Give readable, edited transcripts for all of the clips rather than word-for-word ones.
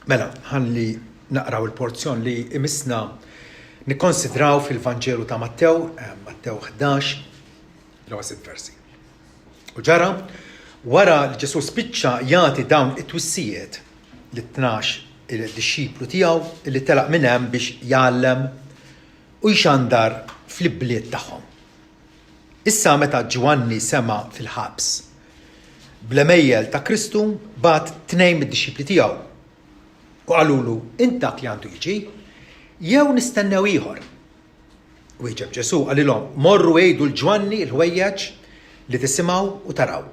Mela, ħalli naqraw il-porzjon li imisna nikkonsidraw fil-Vanġelu ta' Mattew 11, l-ewwel versi. U ġara, wara li Ġesu spiċċa jagħti dawn it-twissijiet l-12 il-disċiplu tiegħu li telaq minn hemm biex jgħallem u jxandar fl-ibliet tagħhom. Issa meta Ġwanni sema fil-ħabs bl-emejjel ta' Kristu bat 2 mid-disċipli tiegħu u qalulu intak li għandu jiġi jew nistennew ieħor. U jġeb Ġesu qalilhom morru għejdu l-Ġwanni l-ħwejjeġ li tisimgħu u taraw.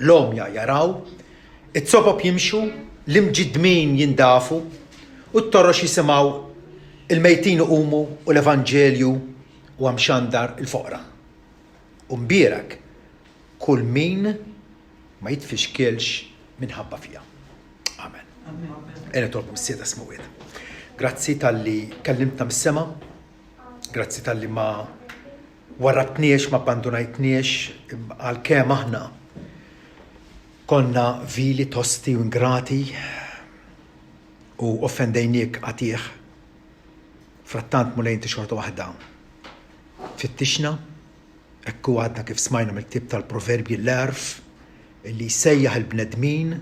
L-omja jaraw, it-sopop jimxu, l-imġidmin jindafu u t-torrox jisimgħu il-mejtin umu u l-Evanġelju u għamxandar il-foqra. U mbierek kull min ma jitfixkilx minħabba fija. Amen. Ena tolbu s-sieda smuwiet. Grazzi tal-li kellimtna mis-sema, grazzi tal-li ma warratniex, ma abbandonajtniex għal-kem aħna konna vili, tosti u ingrati u offendejniek għatieħ. Frattant mulejn xorta waħda. Fittixna, ekku għadna kif smajna mill-tib tal-proverbji l-erf, illi jsejjaħ il-bnedmin,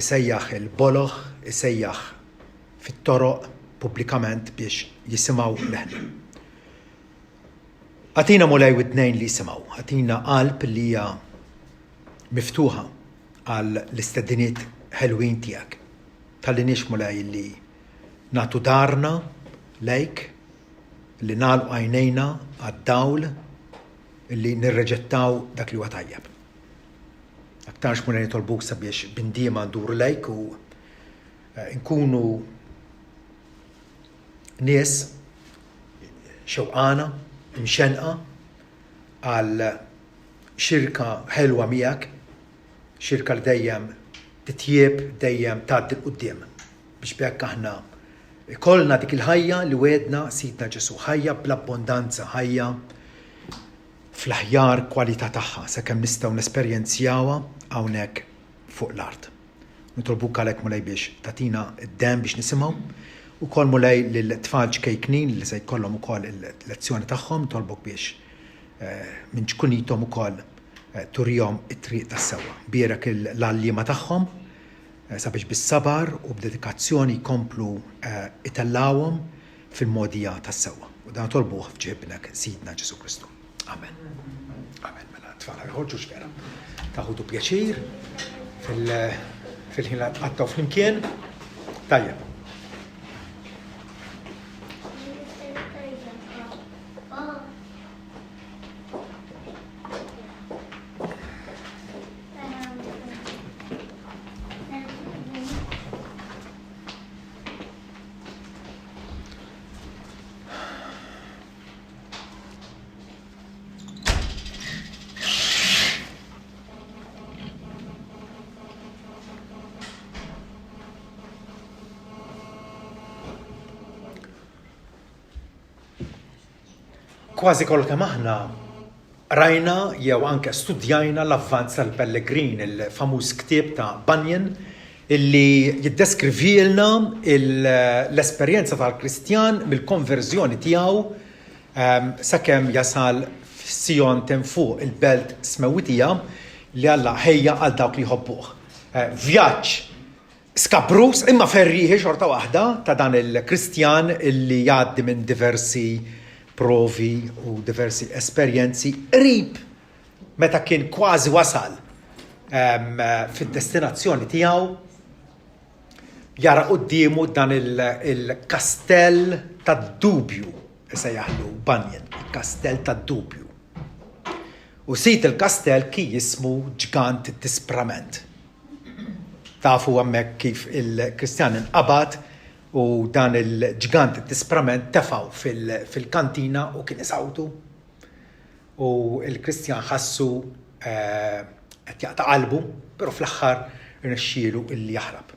isejjaħ il-boloħ, isejjaħ fit-toroq pubblikament biex jisimaw leħna. Għatina mulej widnejn li jisimaw, għatina qalb li hija miftuħa għal l-istediniet ħelwin tiegħek. Tallinix mulej li natu darna lejk, li nagħlqu għajnejna għad-dawl, li nirreġettaw dak li huwa tajjeb. Aktarx mulej nitolbuk sabiex bindiema ndur lejk u nkunu nies xewqana, mxenqa għal xirka ħelwa miegħek, xirka li dejjem titjieb, dejjem tgħaddi l-qudiem biex bekk aħna ikollna dik il-ħajja li wedna Sidna Ġesu, ħajja bl-abbondanza, ħajja fl-aħjar kwalità tagħha sakemm nistgħu nesperjenzjawha hawnhekk fuq l-art. Nitolbuk għalhekk mulej biex tatina id-dem biex nisimgħu u kol mulej l-tfal ġkejknin li se jkollhom ukoll il-lezzjoni tagħhom, tolbok biex minn ġkunitom ukoll turihom it-triq tas-sewwa. Bierek l-allima tagħhom sabiex bis-sabar u b'dedikazzjoni jkomplu itellawhom fil-modija tas-sewwa. U dan tolbuh f'ġibnek Sidna Ġesu Kristu. Amen. Amen. Mela tfal ħorġu x'vera. Taħudu pjaċir fil-ħin li qattaw flimkien. Tajjeb. Kważi kollha kemm aħna rajna jew anke studjajna l-avvanz tal-Pellegrin, il-famuż ktieb ta' Bunyan, illi jiddeskrivilna l-esperjenza tal-Kristjan mill-konverżjoni tiegħu sakemm jasal f'Sion tem fuq il-belt smewwitija li Alla ħejja għal dawk li jħobbuh. Vjaġġ skabrus imma ferrieħi xorta waħda ta' dan il-Kristjan illi jgħaddi minn diversi provi u diversi esperjenzi qrib meta kien kważi wasal fid-destinazzjoni tiegħu jara qudiemu dan il-kastell tad-dubju se jaħlu Bunyan, il-kastell tad-dubju. U sit il-kastell kien jismu ġgant disprament. Tafu hemmhekk kif il-Kristjan inqabad u dan il-ġgant disprament tefaw fil-kantina u kien isawtu. U il-Kristjan ħassu qed jaqta' qalbu, però fl-aħħar irnexxielu illi jaħrab.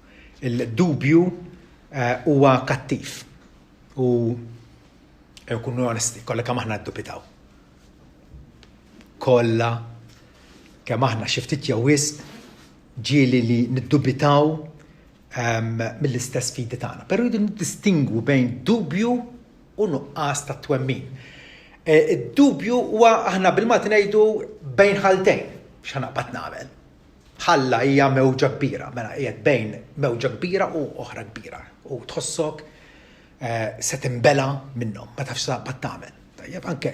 Il-dubju huwa kattiv. U nkunu onesti, kollha kemm aħna ddubitaw. Kollha kemm aħna xi ftit jew wisq ġieli li niddubitaw mill-istess fidi tagħna. Però rridu distingwu bejn dubju u nuqqas ta' twemmin. Id-dubju huwa aħna bil-Malti ngħidu bejn ħaltejn x'ħanaqbad nagħmel. Ħalla hija mewġa kbira, mela qiegħed bejn mewġa kbira u oħra kbira. U tħossok se tinbela minnhom, ma tafx taqbad tagħmel. Tajjeb anke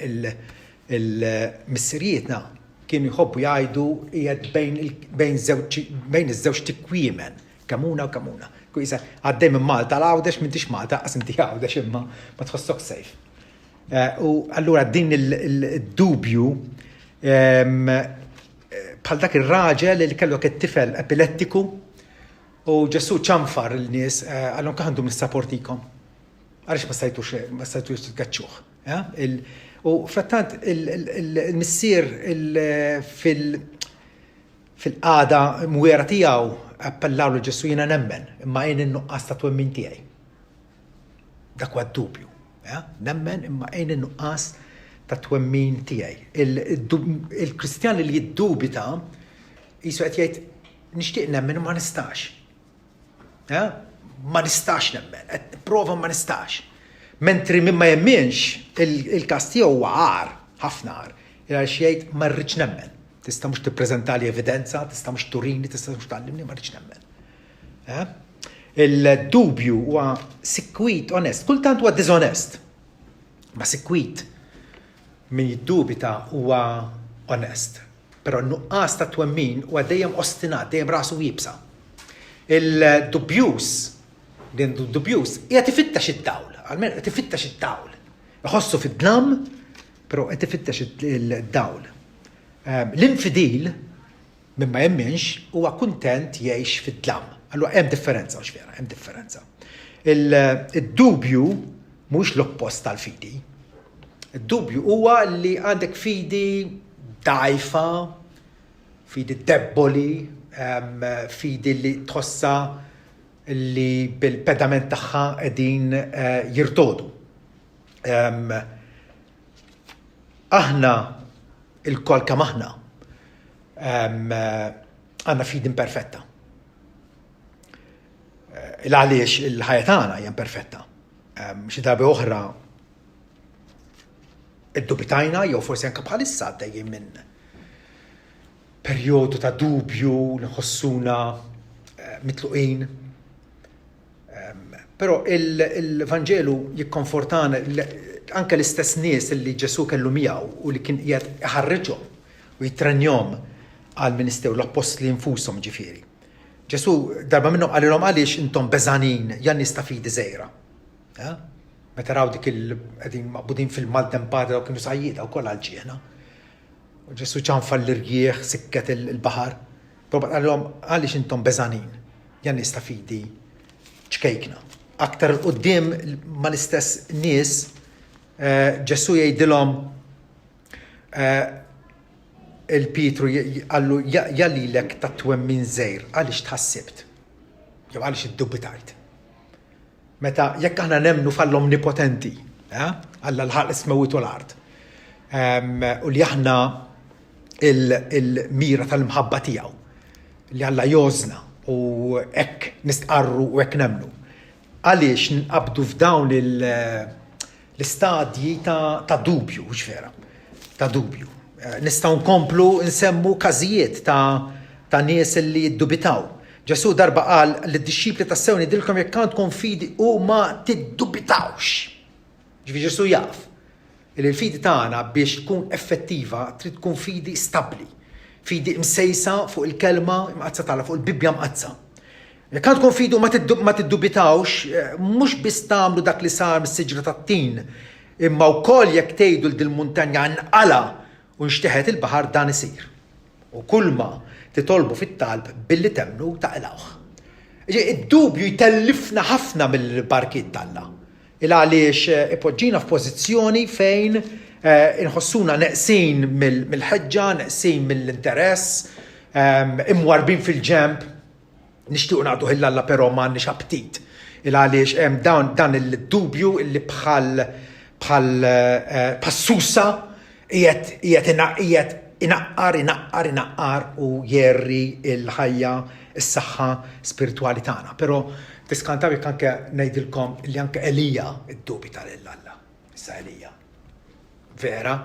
il-missirietna kienu jħobbu jgħidu qiegħed bejn iż-żewġ tikwiemen, kamuna u kamuna. Kwisa għaddej minn Malta l-Għawdex m'intix Malta, qas inti Għawdex imma ma tħossok sejf. U allura din il-dubju bħal dak ir-raġel li kellu it-tifel epilettiku u Ġesu ċanfar il-nies għallhom għandhom nissapportikom. Għaliex ma stajtux titkaċċuh. U frattant il-missier fil-qagħda mwera tiegħu appellawlu Ġesu jiena nemmen imma jien in-nuqqas ta' twemmin tiegħi. Dak huwa d-dubju. Nemmen imma jien in-nuqqas ta' twemmin tiegħi. Il-Kristjan li jiddubita qisu qed jgħid nixtieq nemmen ma nistax. Ma nistax nemmen, qed nipprova ma nistax. Mentri min ma jemminx il-każ tiegħu huwa għar, ħafna għar. Għaliex jgħid ma rridx nemmen. Tista' mhux tippreżentali evidenza, tista' mhux turini, tista' mhux tgħallimni ma rridx nemmen. Il-dubju huwa sikwit onest, kultant huwa disonest. Ma sikwit min jiddubita huwa onest. Però n-nuqqas ta' twemmin huwa dejjem ostinat, dejjem rasu jibsa. Il-dubjus qiegħed ifittex id-dawl, għalmen qed ifittex id-dawl. Iħossu fid-dlam, però qed ifittex id-dawl. L-infidil minn ma jemminx huwa kuntent jgħix fid-dlam. Allura hemm differenza mhux vera, hemm differenza. Id-dubju mhux l-oppost tal-fidi. Id-dubju huwa li għandek fidi dgħajfa, fidi debboli, fidi li tħossa li bil-pedament tagħha qegħdin jirtodu. Aħna il-kol kemm aħna għandna fidi imperfetta. Għaliex il-ħajja tagħna hija imperfetta. Xi darba oħra iddubitajna jew forsi anke bħalissa għaddejjin minn perjodu ta' dubju li nħossuna mitluqin. Però il-Vanġelu jikkonfortana anke l-istess nies li Ġesu kellu miegħu u li kien qiegħed iħarriġhom u jitrenjhom għall-Ministeru l-Apostli infushom ġifieri. Ġesu darba minnhom qalilhom għaliex intom beżanin jan nies ta' fidi żgħira. Meta raw dik qegħdin maqbudin fil-maltempata u kienu sajjieda wkoll għall-ġiena. U Ġesu ċanfa l-irjieħ sikket il-baħar. Però qalilhom għaliex intom beżanin jan nies ta' fidi ċkejkna. Aktar qudiem mal-istess nies Ġesu jgħidilhom il-Pietru għallu jallilek ta' twemmin żgħir għaliex tħassibt jew għaliex iddubitajt. Meta jekk aħna nemmnu fall-omnipotenti, Alla l-ħalq ismewit u l-art. U li aħna il-mira tal-mħabba tiegħu li Alla jozna u hekk nistqarru u hekk nemmnu. Għaliex nqabdu f'dawn l-istadji ta' dubju, mhux vera, ta' dubju. Nistgħu nkomplu nsemmu każijiet ta' nies li ddubitaw. Ġesu darba qal lid-dixxipli tas-sew nidilkom jekk għandkom fidi u ma tiddubitawx. Ġifieri Ġesu jaf li l-fidi tagħna biex tkun effettiva trid tkun fidi stabbli, fidi msejsa fuq il-kelma mqazza tagħla fuq il-Bibja mqazza. Jekk għandkom fidu ma tiddubitawx, mhux biss tagħmlu dak li sar mis-siġra tat-tin, imma wkoll jekk tgħidu l dil-muntanja nqala u nxteħet il-baħar dan isir. U kull ma titolbu fit-talb billi temnu taqlawh. Id-dubju jtellifna ħafna mill-barkiet tagħna. Għaliex ipoġġina f'pożizzjoni fejn inħossuna neqsin mill-ħeġġa, neqsin mill-interess, imwarbin fil-ġemp, nixtiequ nagħtu ħilla però m'għandniex aptit. Għaliex hemm dan il-dubju li bħal passusa qiegħed inaqqar u jerri il-ħajja is-saħħa spiritwali tagħna. Però tiskantaw jekk anke ngħidilkom li anke Elija ddubita lil Alla. Issa Elija. Vera,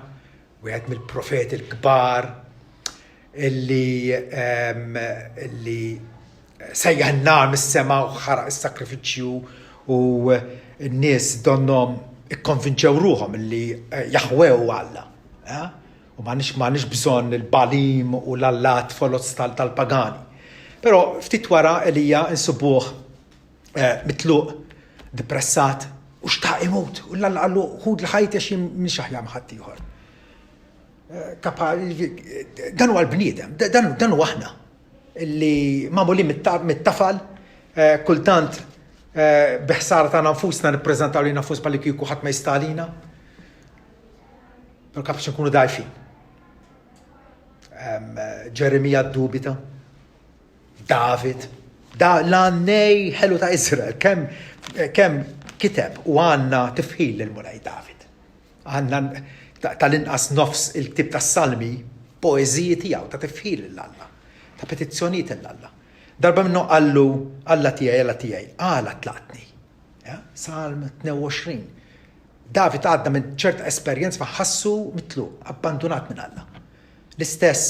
wieħed mill-profeti l-kbar illi sejjaħ n-nar mis-sema u ħaraq is-sakrifiċċju u n-nies donnom ikkonvinċew ruhom illi jaħwew Alla. U m'għandniex bżonn il-balim u l-allat folot tal-pagani. Però ftit wara Elija insubuh mitluq, depressat u xtaq imut. U l-Alla qallu ħud l-ħajt għax minn xaħja ma' ħadd ieħor. Dan huwa l-bniedem, dan huwa aħna illi magħmulin mit-tafal kultant biħsara tagħna nfusna nippreżentaw lilna nfus bħalli kieku ħadd ma jistalina. Però kapax nkunu dgħajfin. Ġeremija ddubita, David, l-għannej ħelu ta' Izrael, kemm kiteb u għandna tifħil lil-mulej David. Għandna tal-inqas nofs il-ktib tas-salmi poeżiji tiegħu ta' tifħil l-Alla, ta' petizzjonijiet l-Alla. Darba minnu qallu Alla tiegħi, għala tlaqtni. Salm 22. David għadda minn ċerta esperjenza ma ħassu mitluq, abbandonat minn Alla. L-istess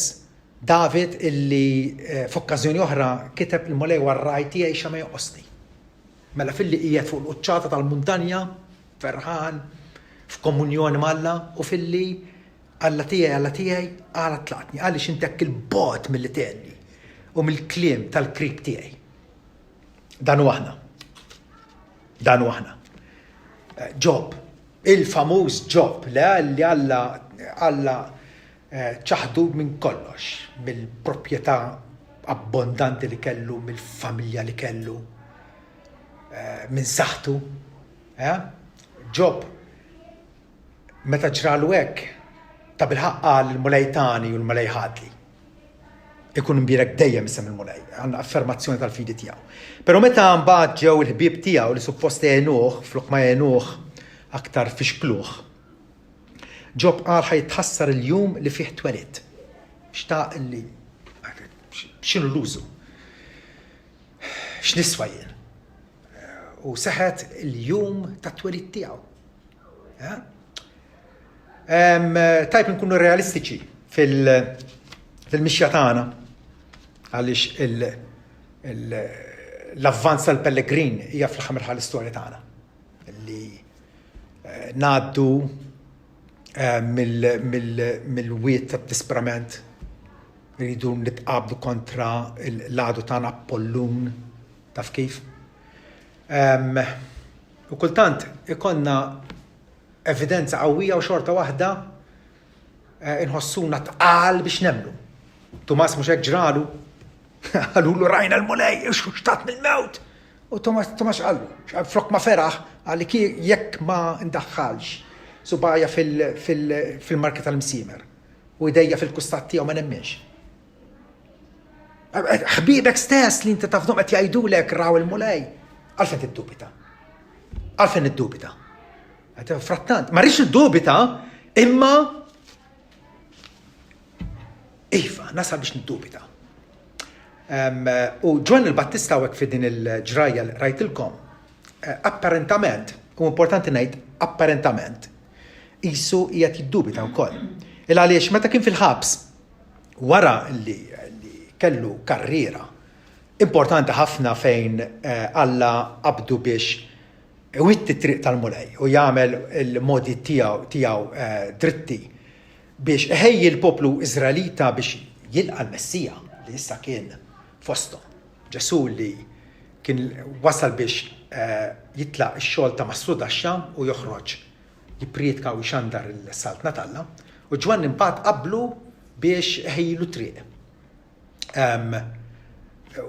David illi f'okkażjoni oħra kiteb il-mulej warraj tiegħi xa ma joqosni. Mela filli qiegħed fuq l-quċċata tal-muntanja, ferħan, f'komunjoni mal-Alla u filli Alla tiegħi għala tlaqtni, għaliex intek il-bot mill-li tenni u mill-kliem tal-krib tiegħi. Dan u aħna. Job, il-famuż Job, li Alla ċaħdu minn kollox, mill-proprjetà abbondanti li kellu, mill-familja li kellu, minn saħtu. Job, meta ġralu hekk, ta' bil-ħaqqa l-mulejtani u l-mulejħadli. Ikun imbirek dejjem isem il-mulej, għandna affermazzjoni tal-fidi tiegħu. Però meta mbagħad ġew il-ħbieb tiegħu li suppost jgħinuh, flok ma jgħinuh aktar fixkluh. Job qal ħajtħassar il-jum li fih twelid. Xtaq li x'inhu l-użu? X'niswa jien? U seħet il-jum ta' twelid tiegħu. Tajb nkunu realistiċi fil-mixja tagħna għaliex l-avvanz tal-Pellegrin hija fl-aħħar mill istorja tagħna. Li ngħaddu mill-wiet tad-disprament rridu nitqabdu kontra l-għadu tagħna Apollun taf kif. U kultant ikonna evidenza qawwija u xorta waħda inħossuna tqal biex nemmnu. Tomas mhux hekk ġralu, għalulu rajna l-mulej, xtat mill-mewt. U Tomas qallu, flok ma feraħ, għalli jekk ma ndaħħalx subajja fil-market tal-msimer u idejja fil-kustat tiegħu ma nemmenx. Ħbibek stess li inti tafdhom qed jgħidulek raw il-mulej, għalfejn tiddubita. Għalfejn iddubita. Frattant, ma rridx iddubita, imma iva, nasal biex niddubita. U Ġwan il-Battista hekk fi din il-ġrajja li rajtilkom, apparentament, u importanti ngħid apparentament, qisu qiegħed jiddubita wkoll. Għaliex meta kien fil-ħabs wara li kellu karriera importanti ħafna fejn Alla qabdu biex witti triq tal-mulej u jagħmel il-modi tiegħu dritti biex iħejji l-poplu Iżraelita biex jilqa' l-Messija li issa kien fosthom. Ġesu li kien wasal biex jitlaq ix-xogħol ta' Masrud għax-Xam u joħroġ jippriedka u jxandar il-salt Natalla u Ġwan imbagħad qablu biex iħejjilu triq.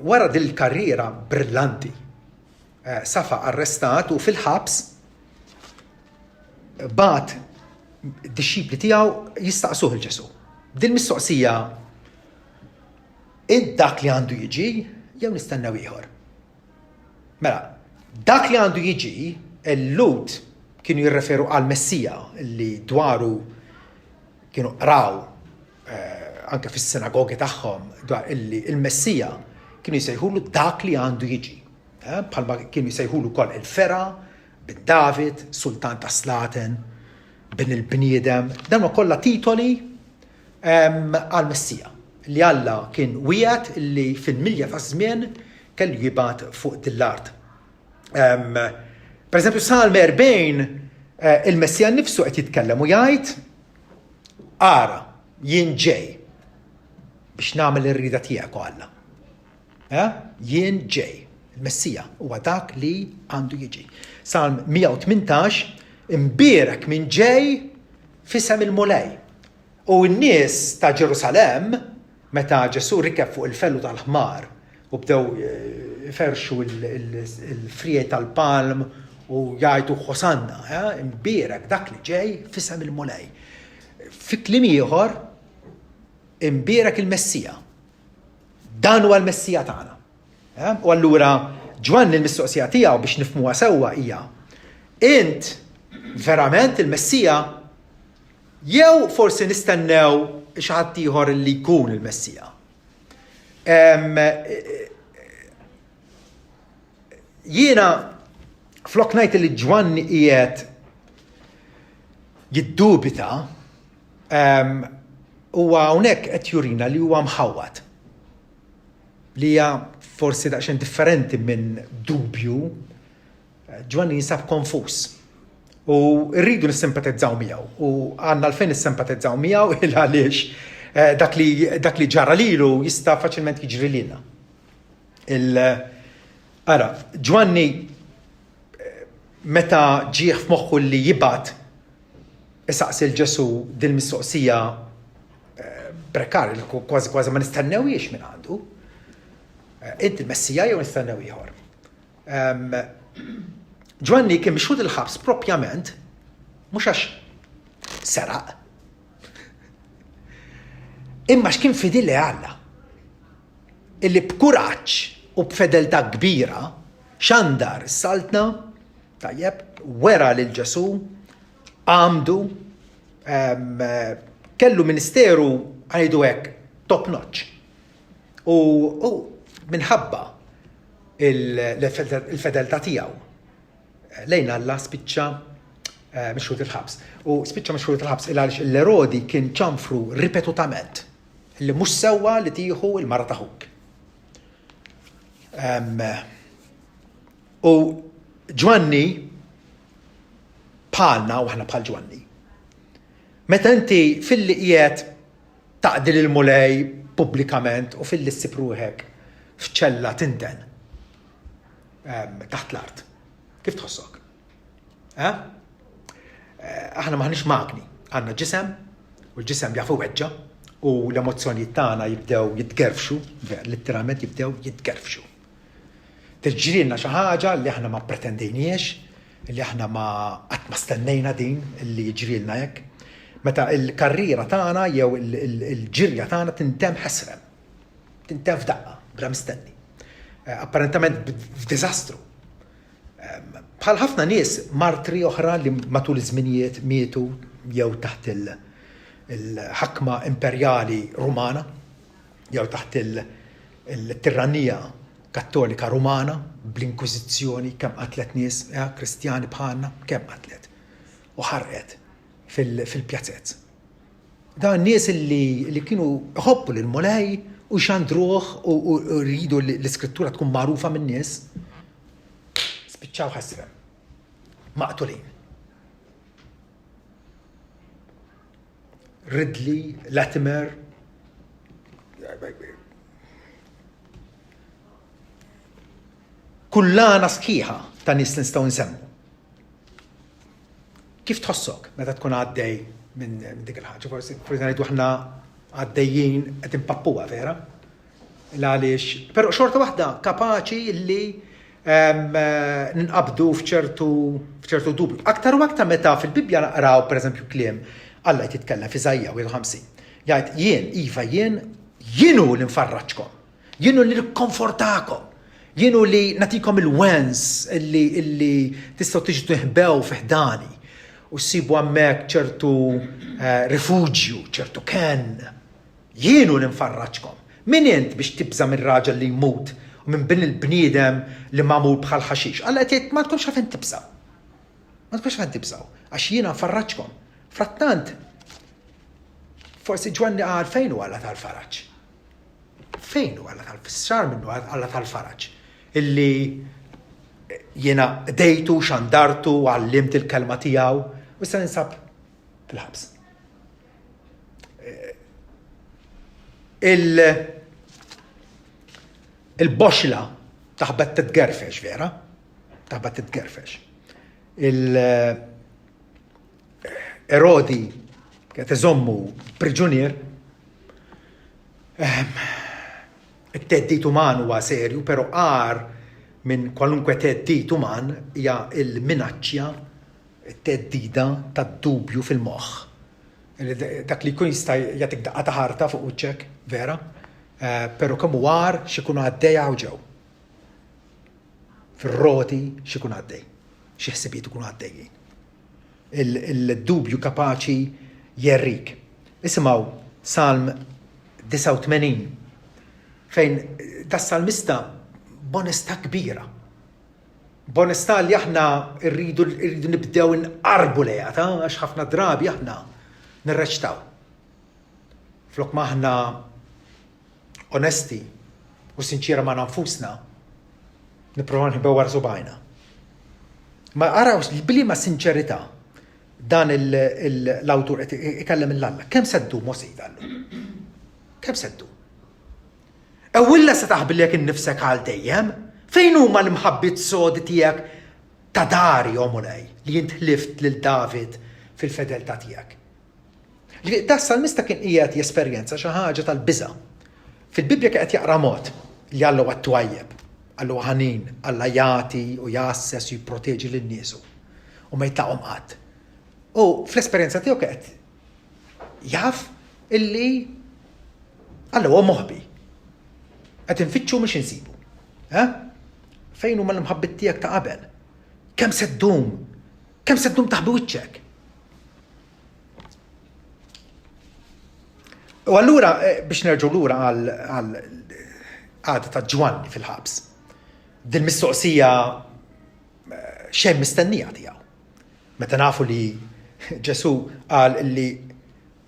Wara din il-karriera brillanti safa arrestat u fil-ħabs bat id-disċipli tiegħu jistaqsuh il-Ġesu. Din mistoqsija dak li għandu jiġi jew nistennew ieħor. Mela, dak li għandu jiġi l-Lut kienu jirreferu għal Messija li dwaru kienu qraw anke fis-sinagogi tagħhom dwar il-Messija kienu jsejħulu dak li għandu jiġi. Bħalma kienu jsejħulu wkoll il-Fera, bin David, Sultan ta' Slaten, bin il-bniedem, dan ma kollha titoli għal-Messija li Alla kien wiegħed li fil-milja ta' żmien kellu jibgħat fuq dil-art. Per eżempju, Salm 40 il-Messija nnifsu qed jitkellem u jgħid ara jien ġej biex nagħmel ir-rida tiegħek Alla. Jien ġej. Il-Messija huwa dak li għandu jiġi. Salm 118 imbierek minn ġej fisem il-mulej. U n-nies ta' Ġerusalem meta Ġesu rikeb fuq il-fellu tal-ħmar u bdew ferxu il-friej tal-palm u jgħidu Ħosanna, imbierek dak li ġej fisem il-mulej. Fi kliem ieħor imbierek il-Messija. Dan huwa l-Messija tagħna. U allura Ġwanni l-mistoqsija tiegħu biex nifhmuha sewwa hija int verament il-Messija jew forsi nistennew xi ħadd ieħor li jkun il-Messija. Jiena flok ngħid li Ġwanni qiegħed jiddubita huwa hawnhekk qed jurina li huwa mħawwad. Li hija forsi daqsxejn differenti minn dubju, Ġwanni jinsab konfus. U rridu nissimpatizzaw miegħu. U għandna l-fejn nissimpatizzaw miegħu il għaliex dak li ġara lilu jista' faċilment jiġri lilna. Ara, Ġwanni meta ġieħ f'moħħu li jibgħat isaqsi l-Ġesu din mistoqsija prekarja li kważi ma nistennewhiex minn għandu. Inti il-Messija jew nistennew ieħor. Ġwanni kien mixħud il-ħabs propjament mhux għax seraq. Imma x'kien fidili Alla illi b'kuraġġ u b'fedeltà kbira xandar is-saltna tajjeb wera lil Ġesu għamdu kellu ministeru għajdu hekk top notch. U minħabba il-fedeltà tiegħu lejn Alla spiċċa mixħud il-ħabs. U spiċċa mixħud il-ħabs għaliex l-Erodi kien ċanfru ripetutament li mhux sewwa li tieħu l-mara ta' ħuk. U Ġwanni bħalna u aħna bħal Ġwanni. Meta inti filli qiegħed taqdil il-mulej pubblikament u filli ssib ruħek f'ċella tinten taħt l-art. Kif tħossok? Aħna maħniex magni, għandna ġisem u l-ġisem jafu weġġa u l-emozzjonijiet tagħna jibdew jitgerfxu, letteralment jibdew jitgerfxu. Tiġrilna xi ħaġa li aħna ma pretendejniex, li aħna qatt ma stennejna din li jiġrilna hekk. Meta l-karriera tagħna jew il-ġirja tagħna tintemm ħesrem. Tintemm f'daqqa, bla mistenni. Apparentament f'diżastru. Bħal ħafna nies martri oħra li matul iż-żminijiet mietu jew taħt il-ħakma imperjali Rumana jew taħt il-tirannija Kattolika Rumana bl-Inkwiżizzjoni kemm qatlet nies Kristjani bħalna kemm qatlet u ħarqet fil-pjazzett. Dan nies li kienu ħobbu lil-mulej u xandruh u rridu l-iskrittura tkun magħrufa min-nies spiċċaw ħasrem maqtulin. Ridley, Latimer, kullana sħiħa ta' nies li nistgħu nsemmu. Kif tħossok meta tkun għaddej minn dik il-ħaġa? Forsi ngħidu aħna għaddejjin qed impappuha vera. Għaliex, però xorta waħda kapaċi li ninqabdu f'ċertu dubju. Aktar u aktar meta fil-Bibja naqraw pereżempju kliem Alla qed jitkellem f'Iżajja 51. Jgħid jienu li nfarraġkom, jienu li nikkonfortakom, jienu li nagħtikom il-wens illi tistgħu tiġu tiħbew fiħdani u ssibu hemmhekk ċertu rifuġju, ċertu kenn. Jienu li nfarraġkom. Min int biex tibża minn raġel li jmut u minn bin il-bniedem li magħmul bħal ħaxix. Alla qed jgħid ma tkunx għafen tibżaw. Ma tkunx għafen tibżaw. Għax jiena nfarraġkom. Frattant, forsi Ġwanni qal fejn hu Alla tal-faraġġ. Fejn hu Alla tal-fissar minnu Alla tal-faraġġ. Illi jiena dejtu, xandartu, għallimt il-kelma tiegħu u issa ninsab fil-ħabs. Il-boxla taħbet titgerfex, vera? Taħbet titgerfex. Erodi kienet iżommu priġunier. It-teddit uman huwa serju, però għar minn kwalunkwe teddit uman hija il-minaċċja, it-teddida tad-dubju fil-moħħ. Dak li jkun jista' jagħtik daqqa ta' ħarta fuq wiċċek, vera? Però kemm war x'ikunu għaddejja u ġew. Fir-roti x'ikun għaddej. Xi ħsibiet ikunu għaddejjin. Il-dubju kapaċi jerrik. Isimgħu Salm 89 fejn das-salmista bonestà kbira. Bonestà li aħna rridu nibdew inqarbu lejha, għax ħafna drabi aħna nirreċtaw. Flok ma aħna onesti u sinċira ma' nfusna, nipprovaw nħibbew wara subajna. Ma araw bili ma' sinċerità dan l-awtur qed ikellem l-Alla. Kemm seddu Mosej dallu? Kemm seddu? Ewwilla se taħbillek innifsek għal dejjem? Fejn huma l-mħabbit sodi tiegħek ta' dari omulej li jintħlift lil David fil-fedeltà tiegħek? Da salmista kien qiegħed jesperjenza xi ħaġa tal-biża'. Fil-Bibja qed jaqra mod li Alla huwa twajjeb, Alla huwa ħanin, Alla jagħti u jassess u jipproteġi lin-niesu u ma jitlaqhom qatt. U fl-esperjenza tiegħu qed jaf illi Alla huwa moħbi. Qed infittxu mhux insibu. Fejn huma l-mħabbit tiegħek ta' qabel? Kemm seddum? Kemm seddum taħbi wiċċek? U allura biex nerġgħu lura għal għada ta' Ġwanni fil-ħabs. Din mistoqsija xejn mistennija tiegħu. Meta nafu li Ġesu qal li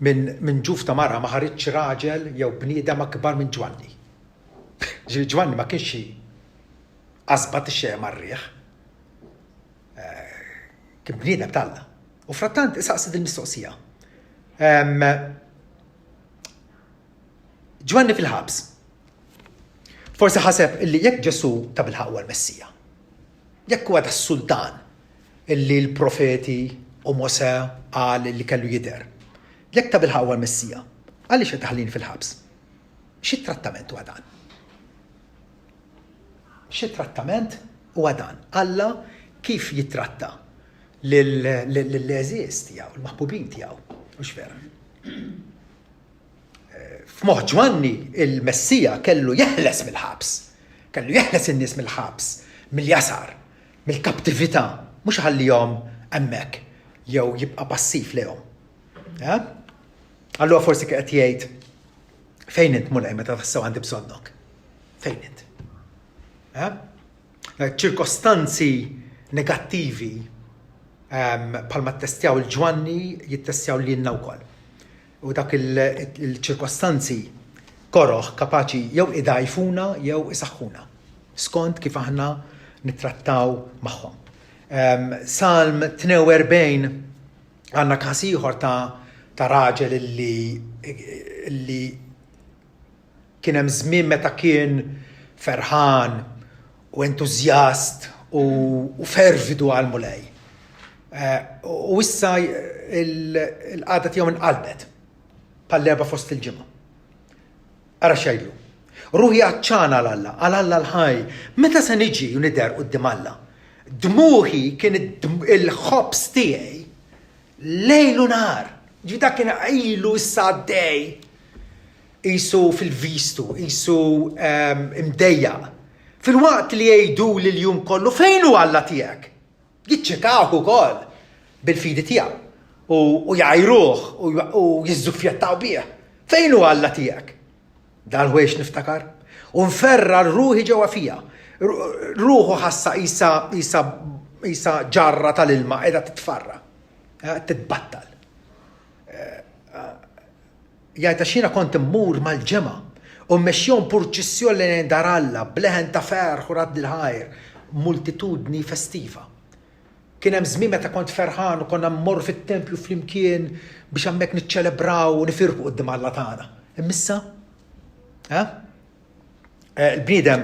minn ġuf ta' mara ma ħaritx raġel jew bniedem akbar minn Ġwanni. Ġwanni ma kienx qasbat ix-xejn mar-riħ. Kien bniedem talla. U frattant isaqsi din mistoqsija. Ġwanni fil-ħabs. Forsi ħaseb illi jekk Ġesu ta' bil-ħaq huwa l-Messija. Jekk huwa tas-sultan illi l-profeti u Mose qal li kellu jidher. Jekk ta' bil-ħaq huwa l-Messija, għaliex qed taħlin fil-ħabs? Xi trattament huwa dan? Xi trattament huwa dan? Alla kif jitratta lill-eżies tiegħu, l-maħbubin tiegħu, mhux vera. F'moħħ Ġwanni il-Messija kellu jeħles mill-ħabs, kellu jeħles in-nies mill-ħabs, mill-jasar, mill-kaptività, mhux ħallihom hemmhekk jew jibqa' passiv lehom. Allura forsi qed jgħid fejn int mulej meta tassew għandi bżonnok? Fejn int? ċirkostanzi negattivi bħalma ttestjaw il-Ġwanni jittestjaw lilna wkoll. U dak il-ċirkostanzi koroħ kapaċi jew idajfuna jew isaħħuna skont kif aħna nittrattaw magħhom. Salm 42 għandna każ ieħor ta' raġel illi kien hemm żmien meta kien ferħan u entużjast u fervidu għal mulej. U issa il-qagħda tiegħu inqalbet bħall-erba' fost il-ġimgħa. Ara xejdlu. Ruħi għaċċana għal Alla l-ħaj, meta se niġi u nidher quddiem Alla. Dmuħi kien il-ħobs tiegħi lejl u nar. Dak kien ilu issa għaddej qisu fil-vistu, qisu imdejjaq. Fil-waqt li jgħidu l-jum kollu fejn hu Alla tiegħek? Jiċċekawh ukoll bil-fidi tiegħu u jgħajruh u jiżżuffjattaw bih. Fejn hu Alla tiegħek? Dal-ħwejx niftakar. U nferra ruħi ġewwa fija. Ruħu ħassa isa ġarra tal-ilma qiegħda titfarra. Titbattal. Jgħid xina kont immur mal-ġema u mmexxihom purċissjon lejn Daralla bleħen ta' ferħ u radd il-ħajr, multitudni festiva. Kien hemm żmien meta kont ferħan u konna mmorru fit-tempju flimkien biex hemmhekk niċċelebraw u nifirqu quddiem Alla tagħna. Imissa? Il-bniedem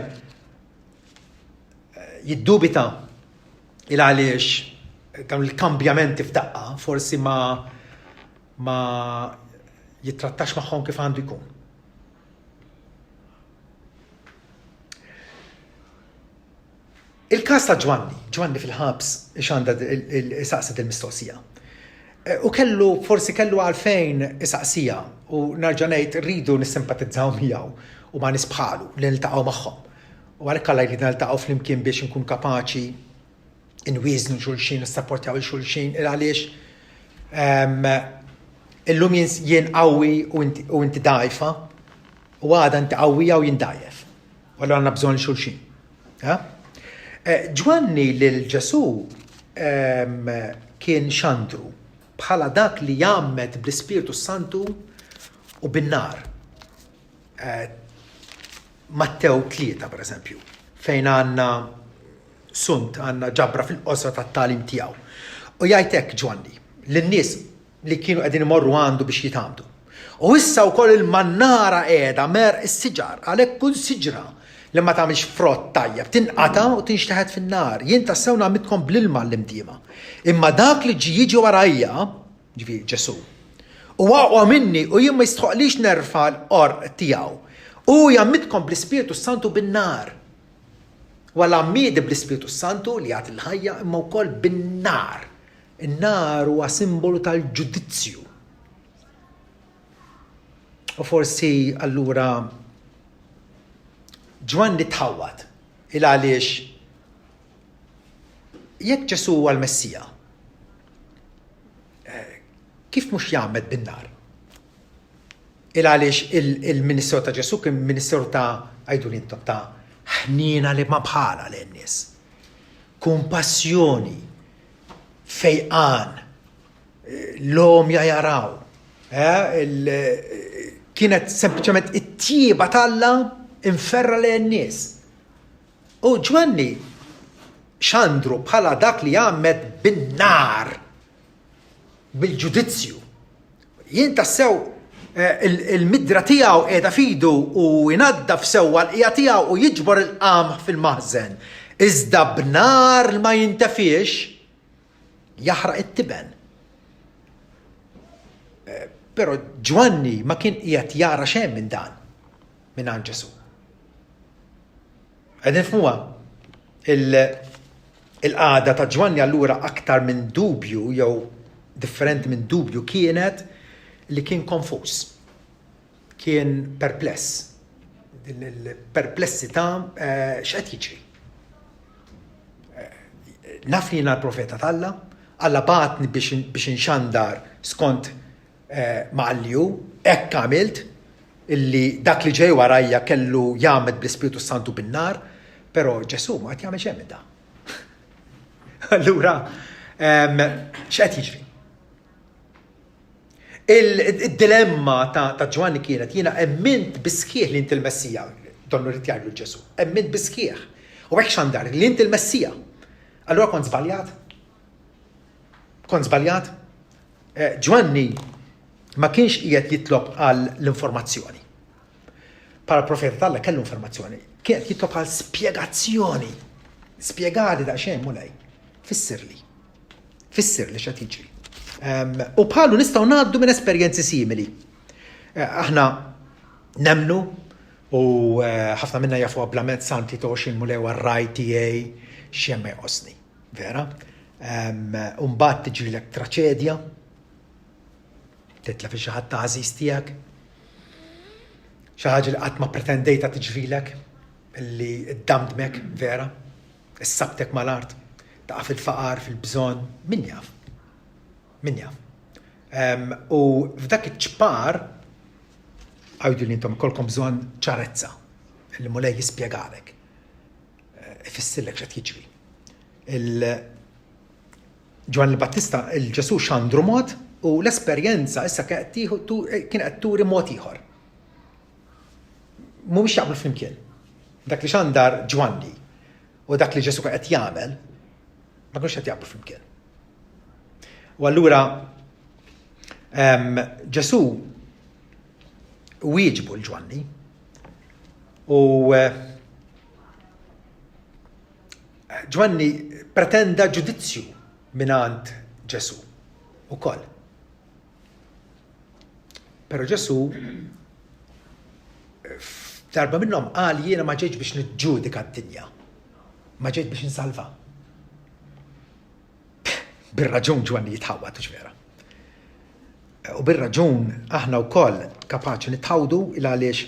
jiddubita il għaliex dawn il-kambjamenti f'daqqa forsi ma jittrattax magħhom kif għandu jkun. Il-każ ta' Ġwanni fil-ħabs x'għandha saqset il-mistoqsija. U forsi kellu għalfejn isaqsija u nerġa' ngħid rridu nissimpatizzaw miegħu u ma nisbħalu li niltaqgħu magħhom. U għalhekk alla jrid niltaqgħu flimkien biex inkun kapaċi inwiżnu xulxin, nissapportjaw il-xulxin għaliex illum jien qawwi u inti dgħajfa u għada inti qawwija u jien dgħajef. U allura għandna bżonn xulxin. Ġwanni lil Ġesu kien xandru bħala dak li jgħammet bl-Ispiritu Santu u bin-nar. Mattew 3 pereżempju, fejn għandna għandna ġabra fil-qosra tat-tagħlim tiegħu. U jgħid hekk Ġwanni lin-nies li kienu qegħdin imorru għandu biex jitamdu. U issa wkoll il-mannara qiegħda mer is-siġar għalhekk kull siġra li ma tagħmilx frott tajjeb tinqata' u tinxteħed fin-nar. Jien tassew nagħmilkom bl-ilma l-imdiema. Imma dak li jiġi warajja, ġifieri Ġesu, u aqwa minni u jien ma jistħoqlix nerfa' l-qorq tiegħu. U jammitkom bl-Ispiritu Santu bin-nar. Wala miedi bl-Ispiritu Santu li jagħti l-ħajja imma wkoll bin-nar. In-nar huwa simbolu tal-ġudizzju. U forsi allura Ġwanni tħawwad il għaliex jekk Ġesu huwa l-Messija, kif mhux jagħmel bin-nar? Il għaliex il-Ministeru ta' Ġesu kien Ministeru ta' għajdu intom ta' ħnina li ma bħala lin-nies. Kumpassjoni, fejqan, l-om jaraw. Kienet sempliċement it-tieba talla inferra lejn nies. U Ġwanni xandru bħala dak li jagħmel bin-nar bil-ġudizzju. Jien tassew il-midra tiegħu qiegħda fidu u jnaddaf sewwa l-qija tiegħu u jiġbor il-qamħ fil-maħżen. Iżda b'nar ma jintafiex jaħraq it-tiben. Però Ġwanni ma kien qiegħed jara xejn minn dan minn għand Ġesu. Għedin f'muha il-qagħda ta' Ġwanni allura aktar minn dubju jew differenti minn dubju kienet li kien konfus. Kien perpless. Il-perplessità x'qed jiġri. Naf li jiena l-profeta tal-Alla, Alla bagħatni biex inxandar skont maqalju, hekk għamilt, illi dak li ġej warajja kellu jagħmel bl-Ispiritu Santu bin-nar, però Ġesu ma qed jagħmel xejn minn dan. Allura x'qed jiġri? Il-dilemma ta' Ġwanni kienet jiena emmint bisħieħ li inti l-Messija, donnu rid jgħidu Ġesu, emmint bisħieħ. U hekk x'għandar li inti l-Messija. Allura kont żbaljat? Kont żbaljat? Ġwanni ma kienx qiegħed jitlob għal l-informazzjoni. Para profeta tal-Alla kellu informazzjoni. Kien qed jitlob għal spjegazzjoni. Spjegati daqsxejn mulej. Fissirli x'qed jiġri. U bħalu nistgħu ngħaddu minn esperjenzi simili. Aħna nemnu u ħafna minna jafu għablament santi toxin mulew għarraj tiegħi xejn ma jqosni. Vera? Mbagħad tiġrilek traċedja. Titla fi xi ħadd ta' għażiż tiegħek. Xi ħaġa li qatt ma pretendejta tiġrilek, illi ddamdmek vera, issabtek mal-art, taqa' fil-faqar, fil-bżonn, min jaf. U f'dak iċ-ċpar għajdu li intom kolkom bżonn ċarezza li mulej jispjegalek. Ifissillek x'qed jiġri. Ġwan il-Battista il-Ġesu x'għandu mod u l-esperjenza issa kien qed turi mod ieħor. Mhumiex jaqblu flimkien. Dak li xandar Ġwanni u dak li Ġesu qed jagħmel ma kienux qed jaqblu flimkien. U allura Ġesu wieġbu l-Ġwanni u Ġwanni pretenda ġudizzju mingħand Ġesu ukoll. Però Ġesu darba minnhom qal jiena ma ġejtx biex niġġudika d-dinja, ma ġejt biex insalva. Bir-raġun Ġwanni jitħawwad vera. U bir-raġun aħna wkoll kapaċi nitħawdu il għaliex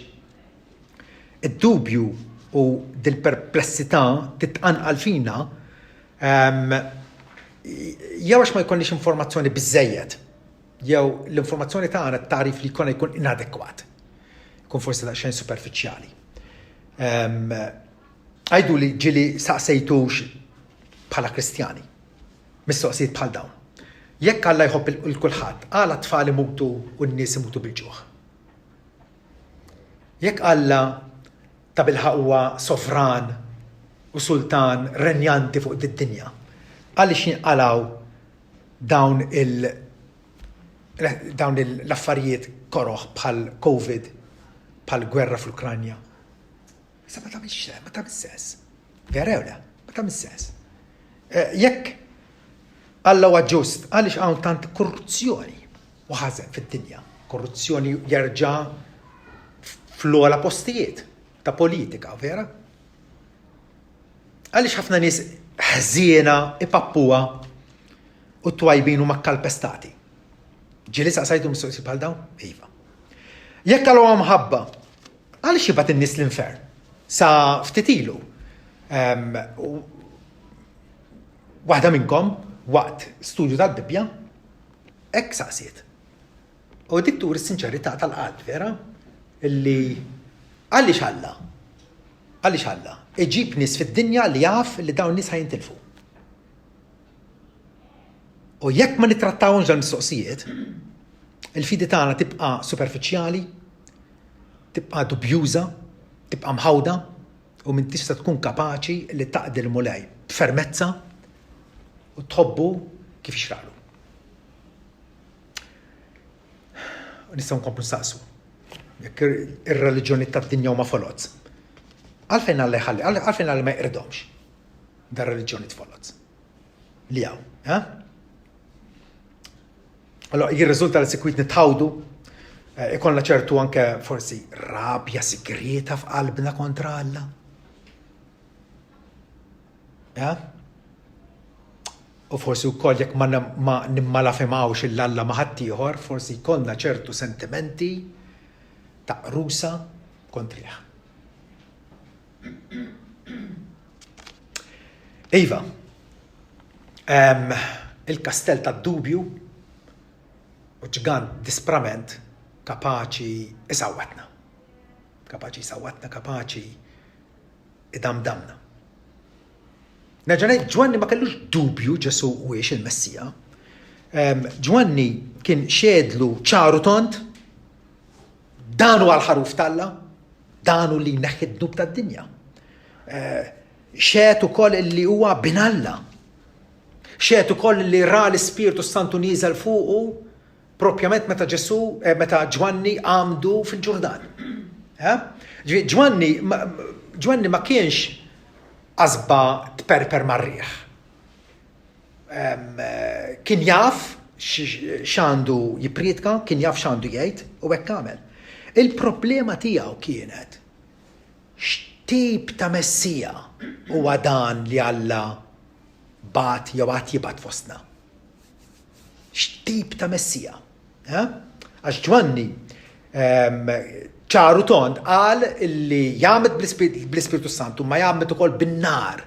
id-dubju u dil-perplessità titqanqal fina jew għax ma jkollniex informazzjoni biżżejjed, jew l-informazzjoni tagħna t-tarif li jkollha jkun inadekwat. Jkun forsi daqsxejn superfiċjali. Għajdu li ġieli saqsejtux bħala Kristjani, mistoqsijiet bħal dawn. Jekk Alla jħobb il-kulħadd, għala t-tfal imutu u n-nies imutu bil-ġuħ. Jekk Alla ta' bil-ħaq huwa sovran u sultan renjanti fuq id-dinja, għaliex jinqalgħu dawn l-affarijiet koroħ bħal COVID, bħal gwerra fl-Ukranja. Issa ma tagħmilx sens. Vera le, ma tagħmilx sens. Jekk Alla huwa ġust, għaliex hawn tant korruzzjoni u ħażen fid-dinja. Korruzzjoni jerġa' fl-ogħla postijiet ta' politika, vera? Għaliex ħafna nies ħżiena ipappuha u twajbin huma kkalpestati. Ġieli saqsajtu mistoqsijiet bħal dawn? Iva. Jekk Alla huwa mħabba, għaliex jibgħat in-nies l-infern? Sa ftit ilu. Waħda minnkom waqt studju tal-Bibja, hekk saqsiet. U dik turi s-sinċerità tal-qalb, vera? Illi għaliex Alla? Għaliex Alla? Iġib nies fid-dinja li jaf li dawn nies ħajintilfu. U jekk ma nittrattawhomx dal-mistoqsijiet, il-fidi tagħna tibqa' superfiċjali, tibqa' dubjuża, tibqa' mħawda u min tista' tkun kapaċi li taqdi l-mulej b'fermezza u tħobbu kif ixraqlu. Nistgħu nkomplu nsaqsu. Jekk ir-reliġjoni tad-dinja huma folozz. Għalfejn Alla jħalli, għalfejn Alla ma jqirdhomx dar-reliġjoni tfolozz. Li hawn, Allora jirriżulta li sikwit nitħawdu, ikollna ċertu anke forsi rabja sigreta f'qalbna kontra Alla. U forsi wkoll jekk ma nimmalafemawx il-Alla ma' ħadd ieħor, forsi jkollna ċertu sentimenti ta' qrusa kontrih. Iva, il-kastell tad-dubju u ġgant disprament kapaċi isawwatna. Kapaċi idamdamna. Naġanej, Ġwanni ma kellux dubju Ġesu huwiex il-Messija. Ġwanni kien xedlu ċaru tont, danu għal-ħaruf tal-Alla, danu li neħħi d-dub tad-dinja. Xed ukoll li huwa binalla. Xed ukoll li ra l-Ispiritu Santu nieżel fuqu propjament meta Ġwanni għamdu fil-Ġurdan. Ġwanni ma kienx għazba tperper marriħ. Kien jaf x'għandu jipriedka, kien jaf x'għandu jgħid u hekk għamel. Il-problema tiegħu kienet x'tip ta' Messija huwa dan li Alla bat jew għad jibgħat fostna. X'tip ta' Messija? Għax Ġwanni ċaru tont qal li jagħmel bl-Ispiritu Santu ma jagħmel ukoll bin-nar,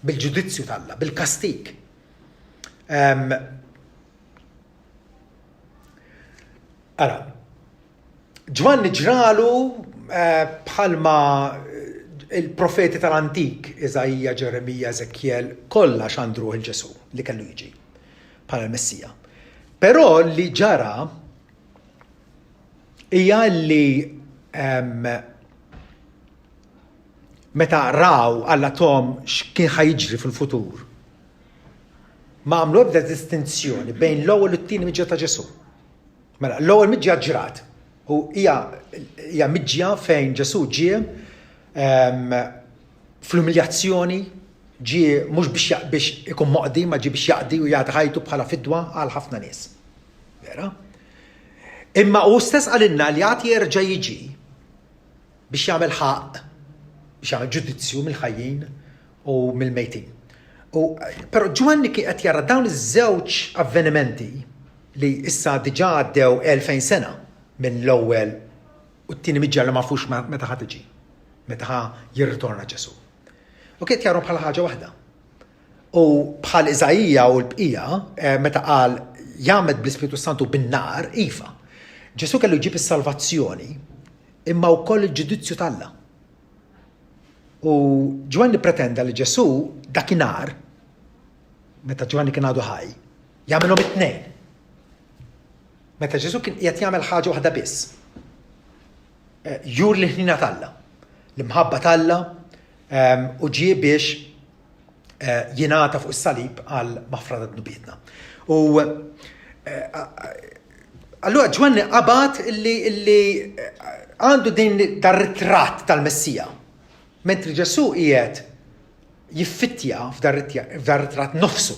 bil-ġudizzju tal-Alla, bil-kastik. Ara, Ġwanni ġralu bħalma il-profeti tal-antik, Iżajja, Ġeremija, Eżekjel, kollha xandru il-Ġesu li kellu jiġi bħala l-Messija. Però li ġara hija li meta raw Alla tom x'kien ħajġri fil-futur, ma għamlu ebda distinzjoni bejn l-ewwel u t-tieni miġġa ta' Ġesu. Mela, l-ewwel miġġa ġrat u hija miġġa fejn Ġesu ġie fl-umiljazzjoni, ġie mhux biex ikun moqdi, ma ġie biex jaqdi u jagħti ħajtu bħala fidwa għal ħafna nies. Vera? Imma hu stess qalilna li għad jerġa' jiġi biex jagħmel ħaq, biex jagħmel ġudizzju mill-ħajjin u mill-mejtin. Però Ġwanni kien qed jara dawn iż-żewġ avvenimenti li issa diġà għaddew 2000 sena minn l-ewwel u t-tieni miġġa li ma fux meta ħad tiġi, meta jirritorna Ġesu. U kien jarhom bħala ħaġa waħda. U bħal Iżajja u l-bqija meta qal jagħmel bl-Ispiritu Santu bin-nar, iva. Ġesu kellu jġib is-salvazzjoni imma wkoll il-ġudizzju tal-Alla. U Ġwanni pretenda li Ġesu dakinhar, meta Ġwanni kien għadu ħaj, jagħmelhom it-tnejn. Meta Ġesu kien qed jagħmel ħaġa waħda biss. Jur l-ħnina tal-Alla, l-imħabba tal-Alla u ġie biex jingħata fuq is-salib għal maħfra ta' dnubietna. U allura Ġwanni qabad illi għandu din dar-ritratt tal-Messija. Mentri Ġesu qiegħed jiffittja f'dar-ritratt nofsu.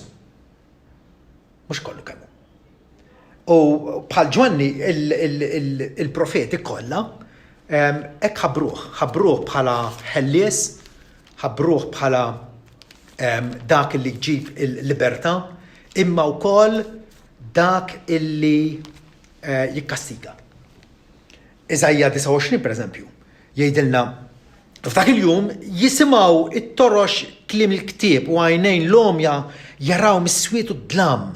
Mhux kollu kemm. U bħal Ġwanni il-profeti kollha hekk ħabbruh bħala ħellies, ħabbruh bħala dak li jġib il-libertà, imma wkoll dak illi jikkastiga. Iżajja 29 pereżempju jgħidilna f'dak il-jum jisimgħu it-torox kliem il-ktieb u għajnejn l-omja jaraw mis-swiet u d-dlam.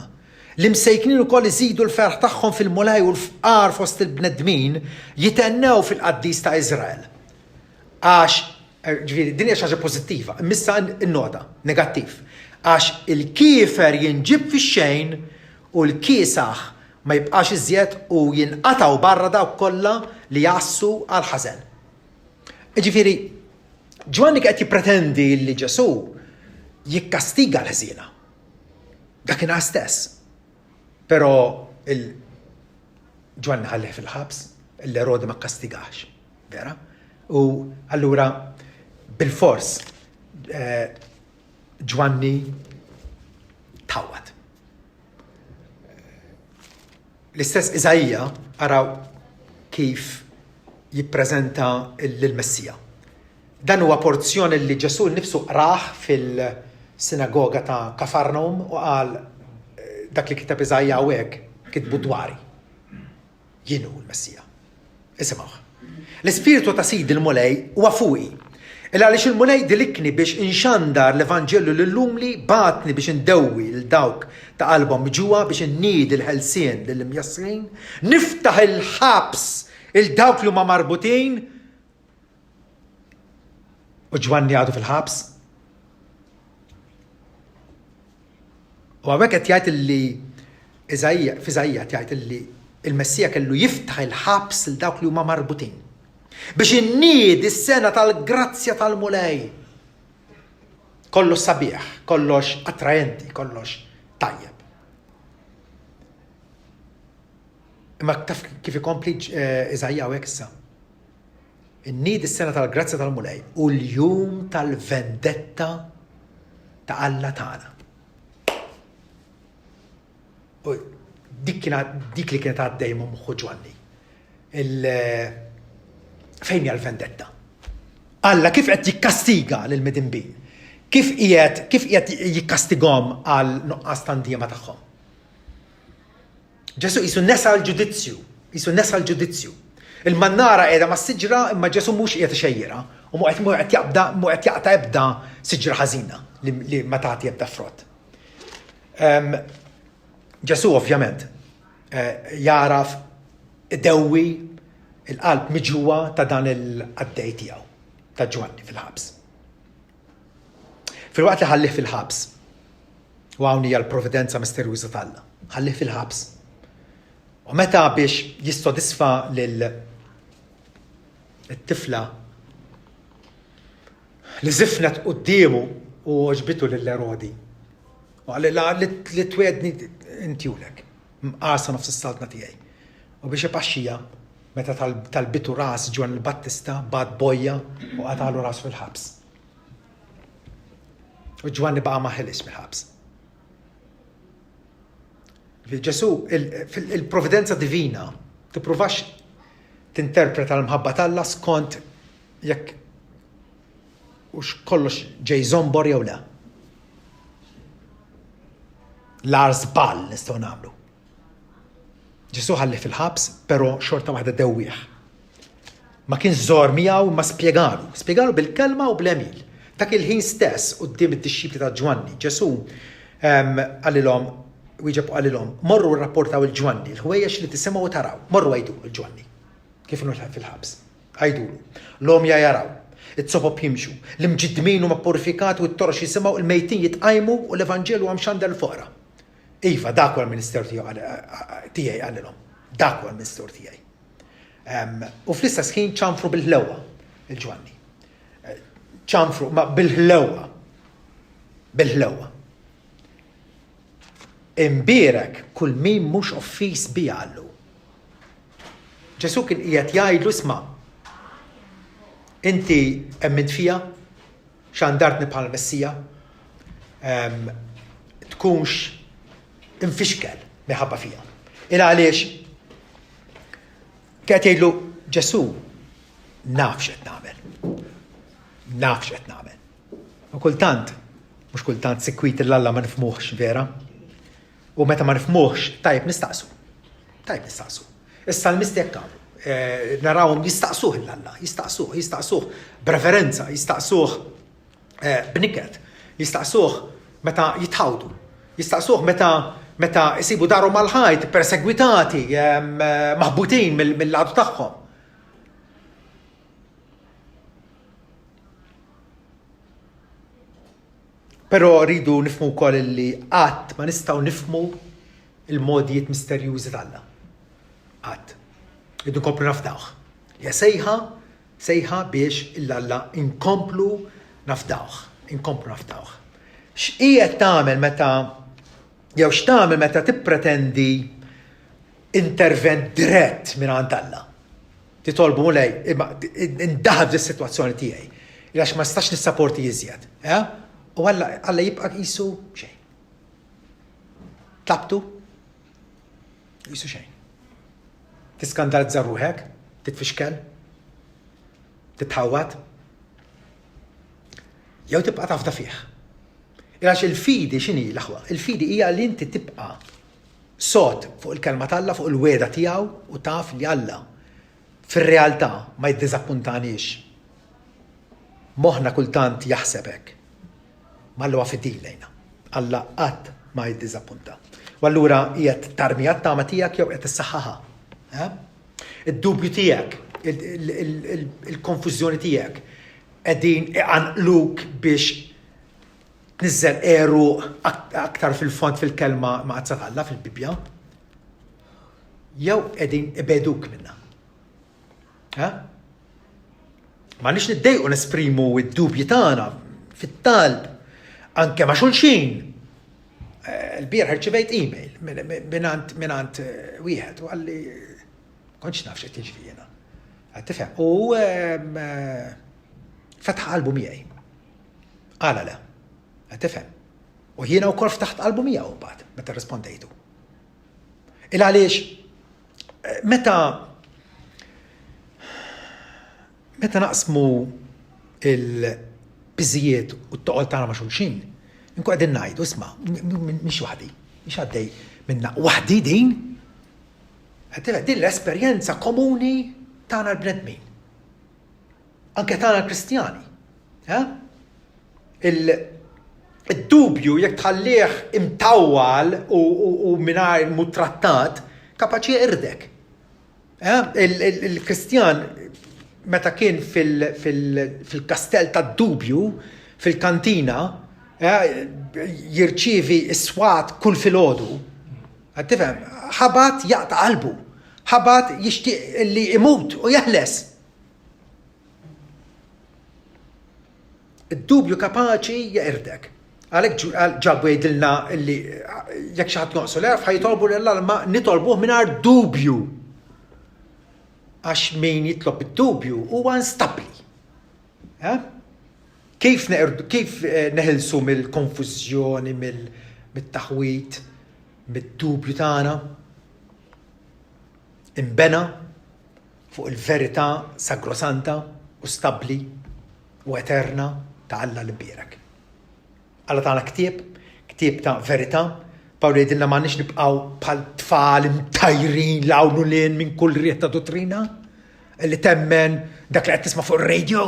L-imsejknin ukoll iżidu l-ferħ tagħhom fil-mulaj u l-fqar fost il-bnedmin jitennew fil-qaddis ta' Iżrael. Għax, ġifieri, din hija xi ħaġa pożittiva, imissa n-nota negattiv. Għax il-kiefer jinġib fix-xejn u l-kiesaħ ma jibqax iżjed u jinqataw barra dawk kollha li jassu għal ħażen. Ġifieri, Ġwanni qed jippretendi li Ġesu jikkastiga l-ħżiena. Dakinhar stess. Però Ġwanni ħalleh fil-ħabs, l-Erodi ma kkastigax. Vera? U allura bil-fors Ġwanni tawwad. L-istess Iżajja araw kif jippreżenta l-Messija. Dan huwa porzjoni li Ġesu nnifsu qrah fil-sinagoga ta' Kafarnaum u qal dak li kitab Iżajja hawnhekk kitbu dwari. Jien hu l-Messija. Isimgħu. L-Ispiritu ta' Sidi l-Mulej huwa fuqi. Għaliex il-Mulej dilikni biex inxandar l-Evanġellu lill-umli, batni biex indewwi l dawk ta' qalbhom miġuwa biex inniedi l-ħelsien lill-imjassrin, niftaħ il-ħabs il-dawk li huma marbutin. U Ġwanni għadu fil-ħabs. U għawek qed jgħid li f'Iżajja jgħid li il-Messija kellu jiftaħ il-ħabs il dawk li huma marbutin biex inniedi s-sena tal-grazzja tal-Mulej. Kollox sabiħ, kollox attrajenti, kollox tajjeb. Imma taf kif ikompli Iżajja hawnhekk issa. Inniedi s-sena tal-grazzja tal-Mulej u l-jum tal-vendetta ta' Alla tagħna. U dik li kienet għaddej ma' moħħu Ġwanni. Fejn hija l-vendetta? Alla kif qed jikkastiga lil midinbin? Kif qiegħed jikkastigahom għal nuqqas tandiema tagħhom? Ġesu qisu nesa l-ġudizzju. Il-mannara qiegħda mas-siġra imma Ġesu mhux qiegħed ixejjirha u mhu qed jaqta' ebda siġra ħażina li ma tagħti ebda frott. Ġesu ovvjament jaraf idewwi il-qalb miġuwa ta' dan il-qaddej tiegħu ta' Ġwanni fil-ħabs. Fil-waqt li ħallih fil-ħabs, u hawn hija l-provvidenza misterjuża tal-Alla, ħallih fil-ħabs. U meta biex jissodisfa it-tifla li żifnet qudiemu u ġbitu lill-Erodi. U għalli li twedni intjulek, mqasa nofs is-saltna tiegħi. U biex ipaxxija meta talbitu ras Ġwan il-Battista bad bojja u qatalu ras fil-ħabs. U Ġwanni baqa' ma ħilix mill-ħabs. Ġesu, il-provvidenza divina tippruvax tinterpreta l-mħabba tal-Alla skont jekk u kollox ġej żombor jew le. L-ar żball nistgħu nagħmlu. Ġesu ħalli fil-ħabs, però xorta waħda dewwieħ. Ma kien żor miegħu ma spjegalu bil-kelma u bl-emil. Dak il-ħin stess quddiem id-dixxipli ta' Ġwanni. Ġesu għalilhom wieġeb qalilhom, morru rrapportaw il-Ġwanni, l-ħwejjex li tisimgħu u taraw, morru għajdu il-Ġwanni. Kif inhu fil-ħabs. Għajdulu. L-omja jaraw, it-sopop jimxu, l-imġidmin huma purifikati u t-torox jisimgħu, il-mejtin jitqajmu u l-Evanġelu hemm xandel foqra. Iva, dak huwa l-Ministeru tiegħi għalilhom. Dak huwa l-Ministeru tiegħi. U fl-istess ħin ċanfru bil-ħlewwa il-Ġwanni. ċanfru ma bil-ħlewwa. Bil-ħlewwa. Imbierek kull min mhux offis bi għallu. Ġesu kien qiegħed jgħidlu isma' inti emmint fija x'għandartni bħal Messija tkunx infixkel minħabba fija. Il għaliex kien jgħidlu Ġesu naf x'qed nagħmel. Naf x'qed nagħmel. U kultant, mhux kultant sikwit l-Alla ma nifhmuhx vera. U meta ma nifhmuhx, tajb nistaqsu. Issa l-mistek għamlu. Narawhom jistaqsuh l-Alla, jistaqsuh b'reverenza, jistaqsuh b'niket, jistaqsuh meta jitħawdu, jistaqsuh meta jsibu darhom mal-ħajt, persegwitati, maħbutin mill-għadu tagħhom. Però rridu nifhmu wkoll li qatt ma nistgħu nifhmu il-modijiet misterjużi tal-Alla. Qatt. Rridu nkomplu nafdawh. Ja sejħa biex il-Alla inkomplu nafdawh. X'qiegħed tagħmel meta tippretendi intervent dirett mingħand Alla. Titolbu mulej indaħab dis-sitwazzjoni tiegħi. Għax ma stax nissapporti iżjed. U Alla jibqa' qisu xejn. Tlabtu? Qisu xejn. Tiskandalizza ruħek, titfixkel, titħawwad, jew tibqa' tafda fih. Għax il-fidi x'inhi l-aħwa? Il-fidi hija li inti tibqa' sod fuq il-kelma tal-Alla, fuq il-weda tiegħu u taf li Alla fir-realtà ma jiddiżappuntanix. Moħħna kultant jaħseb hekk. Mallu għafidin lejna. Alla qatt ma jiddiżappunta. U allura qiegħed tarmija t-tama tiegħek jew qed issaħħaha. Id-dubju tiegħek, il-konfużjoni tiegħek qegħdin iqanqluk biex tniżżel eru aktar fil-fond fil-kelma ma' qazza Alla fil-Bibja. Jew qegħdin ibeduk minnha. Ma nix niddejqu nesprimu id-dubji tagħna fit-talb anke ma' xulxin. Il-bier ħarċivejt email minant wieħed u għalli konċ nafx qed jiġri jiena. Tifhem. U fetħ qalbu miegħi. Qala le. Tifhem. U jiena wkoll ftaħt qalbu miegħu mbagħad meta rrispondejtu. Il għaliex meta naqsmu il-biżijiet u t-toqol tagħna ma' xulxin, inkun qegħdin ngħidu isma' mhix waħdi, mhix għaddej minna waħdi din. Din l-esperjenza komuni tagħna l-bnedmin. Anke tagħna l-Kristjani. Il-dubju jekk tħallih imtawwal u mingħajr mhu trattat kapaċi irdek. Il-Kristjan meta kien fil-kastell tad-dubju fil-kantina jirċievi s-swat kull filgħodu. Tifhem, ħabat jaqta' qalbu, ħabat jixtieq li imut u jeħles. Id-dubju kapaċi jeqirdek. Għalhekk ġabu jgħidilna li jekk xi ħadd joqsu l-erf ħajtolbu lill-Alla nitolbuh mingħajr dubju. Għax min jitlob id-dubju huwa instabbli. Kif neħilsu mill-konfużjoni, mit-taħwit, mid-dubju tagħna? Imbena fuq il-verità sagrosanta u stabbli u eterna ta' Alla l-imbierek. Alla tagħna ktieb ta' verità, Pawlu jgħidilna m'għandniex nibqgħu bħal tfal imtajrin lawnu lin minn kull ried ta' dottrina li temmen dak li qed tisma' fuq ir-radio.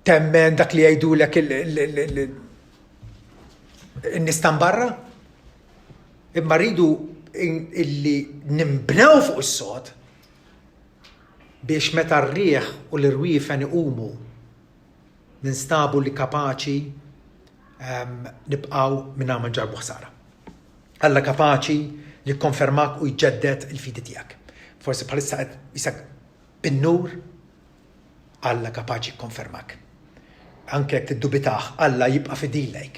Temmen dak li jgħidulek in-nies ta' barra. Imma rridu illi nimbnew fuq is-sod biex meta r-rieħ u l-irwiefen iqumu ninstabu li kapaċi nibqgħu mingħajr ma nġarbu ħsara. Alla kapaċi li jikkonfermak u jġeddet il-fidi tiegħek. Forsi bħalissa qed isek bin-nur Alla kapaċi jikkonfermak. Anke jekk tiddubitaħ, Alla jibqa' fidilek.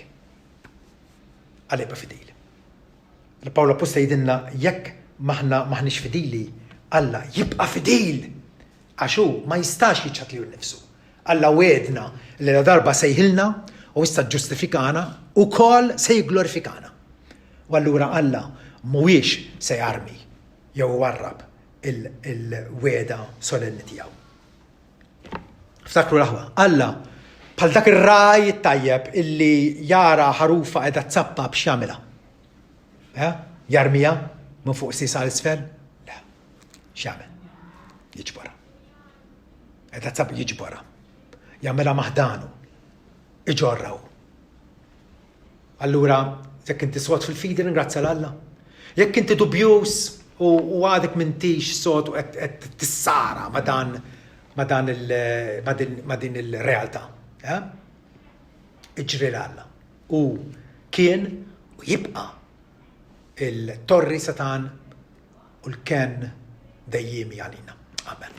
Alla jibqa' fidil. Pawlu apposta jgħidilna jekk maħniex fidili, Alla jibqa' fidil. Għax hu ma jistax jiċċat lilu nnifsu. Alla wedna li la darba sejħilna u issa ġustifikana u kol se jglorifikana. U allura Alla mhuwiex se jarmi jew warrab il-weda solenni tiegħu. Ftakru laħwa, Alla bħal dak ir-raj tajjeb illi jara ħarufa qiegħda tzappa b'x'jagħmilha. Jarmija minn fuq sisa l-isfel? Le. X'jagħmel? Jiġbora. Qiegħda tzappa jiġbora. Jagħmilha maħdanu. Iġorraw. Allura, jekk inti sod fil-fidi ringrazzja l-Alla. Jekk inti dubjuż u għadek m'intix sod u qed tissara ma' din il-realtà. Iġri l-Alla. U kien u jibqa' il-torri Satan u l-ken dejjimi għalina. Amen.